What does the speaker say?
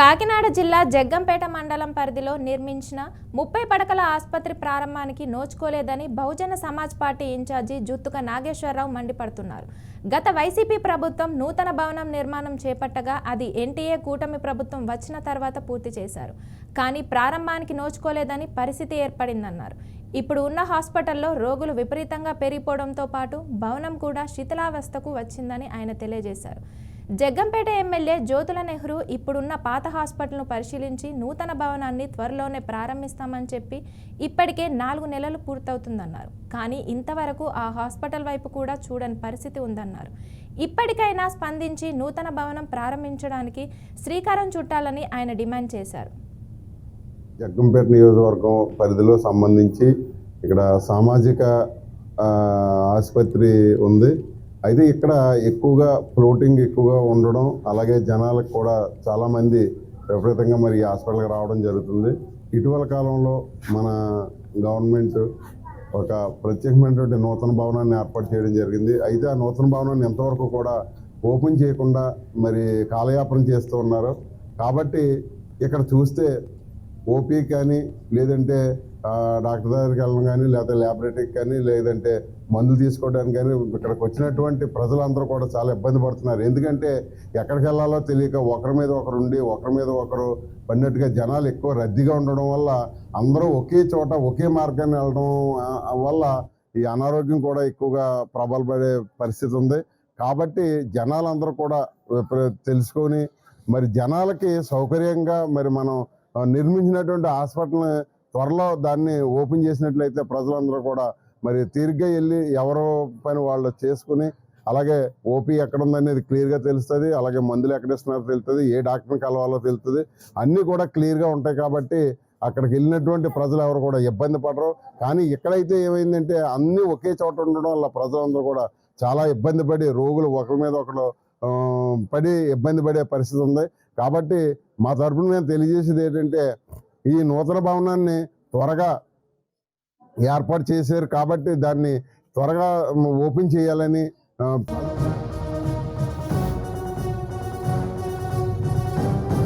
కాకినాడ జిల్లా జగ్గంపేట మండలం పరిధిలో నిర్మించిన 30 పడకల ఆసుపత్రి ప్రారంభానికి నోచుకోలేదని బహుజన సమాజ్ పార్టీ ఇన్ఛార్జి జుత్తుక నాగేశ్వరరావు మండిపడుతున్నారు. గత వైసీపీ ప్రభుత్వం నూతన భవనం నిర్మాణం చేపట్టగా అది ఎన్టీఏ కూటమి ప్రభుత్వం వచ్చిన తర్వాత పూర్తి చేశారు. కానీ ప్రారంభానికి నోచుకోలేదని పరిస్థితి ఏర్పడిందన్నారు. ఇప్పుడు ఉన్న హాస్పిటల్లో రోగులు విపరీతంగా పెరిగిపోవడంతో పాటు భవనం కూడా శిథిలావస్థకు వచ్చిందని ఆయన తెలియజేశారు. జగ్గంపేట ఎమ్మెల్యే జ్యోతుల నెహ్రూ ఇప్పుడున్న పాత హాస్పిటల్ను పరిశీలించి నూతన భవనాన్ని త్వరలోనే ప్రారంభిస్తామని చెప్పి ఇప్పటికే 4 నెలలు పూర్తవుతుందన్నారు. కానీ ఇంతవరకు ఆ హాస్పిటల్ వైపు కూడా చూడని పరిస్థితి ఉందన్నారు. ఇప్పటికైనా స్పందించి నూతన భవనం ప్రారంభించడానికి శ్రీకారం చుట్టాలని ఆయన డిమాండ్ చేశారు. జగ్గంపేట నియోజకవర్గం పరిధిలో సంబంధించి ఇక్కడ సామాజిక ఆసుపత్రి ఉంది. అయితే ఇక్కడ ఎక్కువగా ఫ్లోటింగ్ ఎక్కువగా ఉండడం, అలాగే జనాలకు కూడా చాలామంది విపరీతంగా మరి ఈ హాస్పిటల్కి రావడం జరుగుతుంది. ఇటీవల కాలంలో మన గవర్నమెంట్ ఒక ప్రత్యేకమైనటువంటి నూతన భవనాన్ని ఏర్పాటు చేయడం జరిగింది. అయితే ఆ నూతన భవనాన్ని ఎంతవరకు కూడా ఓపెన్ చేయకుండా మరి కాలయాపన చేస్తూ ఉన్నారు. కాబట్టి ఇక్కడ చూస్తే ఓపీ కానీ, లేదంటే డాక్టర్ దగ్గరికి వెళ్ళడం కానీ, లేకపోతే ల్యాబొరేటరీకి కానీ, లేదంటే మందులు తీసుకోవడానికి కానీ ఇక్కడికి వచ్చినటువంటి ప్రజలందరూ కూడా చాలా ఇబ్బంది పడుతున్నారు. ఎందుకంటే ఎక్కడికి వెళ్ళాలో తెలియక ఒకరి మీద ఒకరు ఉండి ఒకరి మీద ఒకరు పడినట్టుగా జనాలు ఎక్కువ రద్దీగా ఉండడం వల్ల అందరూ ఒకే చోట ఒకే మార్గాన్ని వెళ్ళడం వల్ల ఈ అనారోగ్యం కూడా ఎక్కువగా ప్రబలపడే పరిస్థితి ఉంది. కాబట్టి జనాలందరూ కూడా తెలుసుకొని మరి జనాలకి సౌకర్యంగా మరి మనం నిర్మించినటువంటి హాస్పిటల్ని త్వరలో దాన్ని ఓపెన్ చేసినట్లయితే ప్రజలందరూ కూడా మరి తీరిగ్గా వెళ్ళి ఎవరో పని వాళ్ళు చేసుకుని, అలాగే ఓపీ ఎక్కడ ఉందనేది క్లియర్గా తెలుస్తుంది, అలాగే మందులు ఎక్కడ ఇస్తున్నారో తెలుస్తుంది, ఏ డాక్టర్ని కలవాలో తెలుస్తుంది, అన్నీ కూడా క్లియర్గా ఉంటాయి. కాబట్టి అక్కడికి వెళ్ళినటువంటి ప్రజలు ఎవరు కూడా ఇబ్బంది పడరు. కానీ ఇక్కడైతే ఏమైందంటే అన్నీ ఒకే చోట ఉండడం వల్ల ప్రజలందరూ కూడా చాలా ఇబ్బంది పడి రోగులు ఒకరి మీద ఒకరు పడి ఇబ్బంది పడే పరిస్థితి ఉంది. కాబట్టి మా తరఫున మేము తెలియజేసేది ఏంటంటే ఈ నూతన భవనాన్ని త్వరగా ఏర్పాటు చేశారు కాబట్టి దాన్ని త్వరగా ఓపెన్ చేయాలని